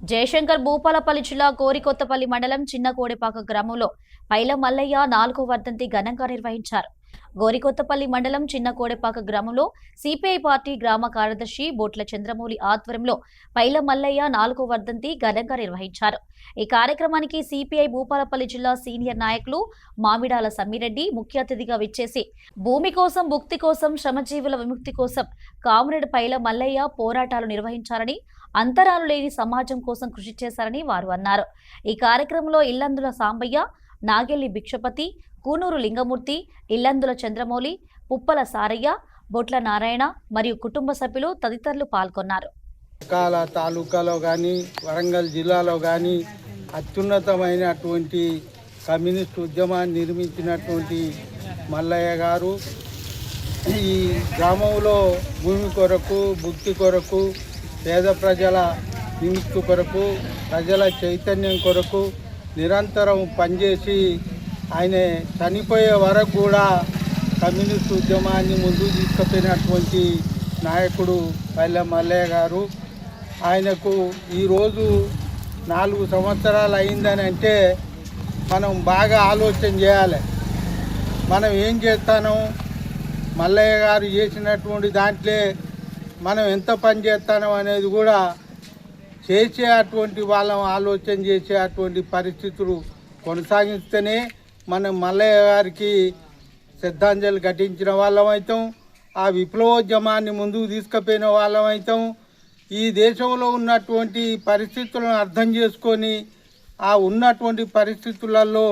జయశంకర్ భూపాలపల్లి జిల్లా కోరికొత్తపల్లి మండలం చిన్న కోడెపాక గ్రామంలో పైల మల్లయ్య 4వ వర్ధంతి ఘనంగా నిర్వహించారు. గోరికొత్తపల్లి మండలం చిన్న కోడెపాక గ్రామంలో సిపిఐ పార్టీ గ్రామ కార్యదర్శి బోట్ల చంద్రమౌళి ఆధ్వర్యంలో పైల మల్లయ్య 4వ వర్ధంతి ఘనంగా నిర్వహించారు. ఈ కార్యక్రమానికి సిపిఐ భూపాలపల్లి జిల్లా సీనియర్ నాయకులు మామిడాల సమ్మిరెడ్డి ముఖ్య అతిథిగా విచ్చేసి భూమి కోసం, భుక్తి కోసం, శ్రమజీవుల విముక్తి కోసం కామ్రేడ్ పైల మల్లయ్య పోరాటాలు నిర్వహించారని, అంతరాలు లేని సమాజం కోసం కృషి చేశారని వారు అన్నారు. ఈ కార్యక్రమంలో ఇల్లందుల సాంబయ్య, నాగెల్లి భిక్షపతి, కూనూరు లింగమూర్తి, ఇల్లందుల చంద్రమౌళి, పుప్పల సారయ్య, బొట్ల నారాయణ మరియు కుటుంబ సభ్యులు తదితరులు పాల్గొన్నారు. తాలూకాలో కానీ వరంగల్ జిల్లాలో కానీ అత్యున్నతమైనటువంటి కమ్యూనిస్ట్ ఉద్యమాన్ని నిర్మించినటువంటి మల్లయ్య గారు ఈ గ్రామంలో భూమి కొరకు, భుక్తి కొరకు, పేద ప్రజల విముక్తి కొరకు, ప్రజల చైతన్యం కొరకు నిరంతరం పనిచేసి ఆయన చనిపోయే వరకు కూడా కమ్యూనిస్ట్ ఉద్యమాన్ని ముందుకు తీసుకుపోయినటువంటి నాయకుడు పైల మల్లయ్య గారు. ఆయనకు ఈరోజు 4 సంవత్సరాలు అయిందని అంటే మనం బాగా ఆలోచన చేయాలి. మనం ఏం చేస్తాను, మల్లయ్య గారు చేసినటువంటి దాంట్లో మనం ఎంత పని చేస్తానో అనేది కూడా చేసే అటువంటి వాళ్ళం ఆలోచన చేసే అటువంటి పరిస్థితులు కొనసాగిస్తేనే మనం మల్లయ్య గారికి శ్రద్ధాంజలి ఘటించిన వాళ్ళం అవుతాం, ఆ విప్లవోద్యమాన్ని ముందుకు తీసుకుపోయిన వాళ్ళం అవుతాం. ఈ దేశంలో ఉన్నటువంటి పరిస్థితులను అర్థం చేసుకొని ఆ ఉన్నటువంటి పరిస్థితులలో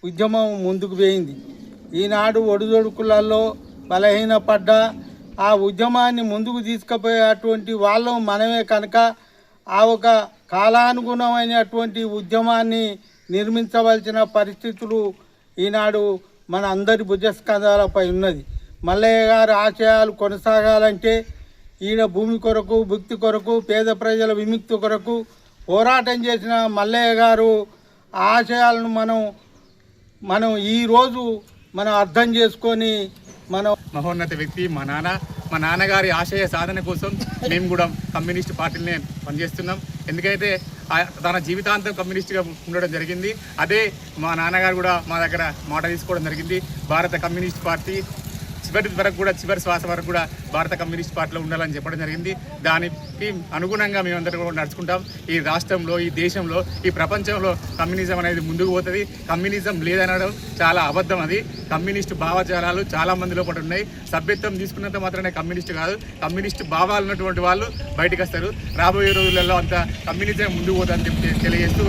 ఉద్యమం ముందుకు పోయింది. ఈనాడు ఒడిదొడుకులలో బలహీనపడ్డ ఆ ఉద్యమాన్ని ముందుకు తీసుకుపోయేటువంటి వాళ్ళం మనమే కనుక ఆ ఒక కాలానుగుణమైనటువంటి ఉద్యమాన్ని నిర్మించవలసిన పరిస్థితులు ఈనాడు మన అందరి భుజస్కంధాలపై ఉన్నది. మల్లయ్య గారి ఆశయాలు కొనసాగాలంటే ఈయన భూమి కొరకు, భుక్తి కొరకు, పేద ప్రజల విముక్తి కొరకు పోరాటం చేసిన మల్లయ్య గారు ఆశయాలను మనం ఈరోజు మనం అర్థం చేసుకొని మనం మహోన్నత వ్యక్తి మా నాన్నగారి ఆశయ సాధన కోసం మేము కూడా కమ్యూనిస్ట్ పార్టీలనే పనిచేస్తున్నాం. ఎందుకైతే తన జీవితాంతం కమ్యూనిస్ట్గా ఉండడం జరిగింది. అదే మా నాన్నగారు కూడా మా దగ్గర మాట తీసుకోవడం జరిగింది. భారత కమ్యూనిస్ట్ పార్టీ చివరి శ్వాస వరకు కూడా భారత కమ్యూనిస్ట్ పార్టీలో ఉండాలని చెప్పడం జరిగింది. దానికి అనుగుణంగా మేమందరం కూడా నడుచుకుంటాం. ఈ రాష్ట్రంలో, ఈ దేశంలో, ఈ ప్రపంచంలో కమ్యూనిజం అనేది ముందుకు పోతుంది. కమ్యూనిజం లేదనడం చాలా అబద్ధం. అది కమ్యూనిస్టు భావజాలాలు చాలా మంది లోపల ఉన్నాయి. సభ్యత్వం తీసుకున్నంత మాత్రమే కమ్యూనిస్ట్ కాదు, కమ్యూనిస్టు భావాలు ఉన్నటువంటి వాళ్ళు బయటకు వస్తారు. రాబోయే రోజులలో అంతా కమ్యూనిజం ముందుకు పోతుందని తెలియజేస్తూ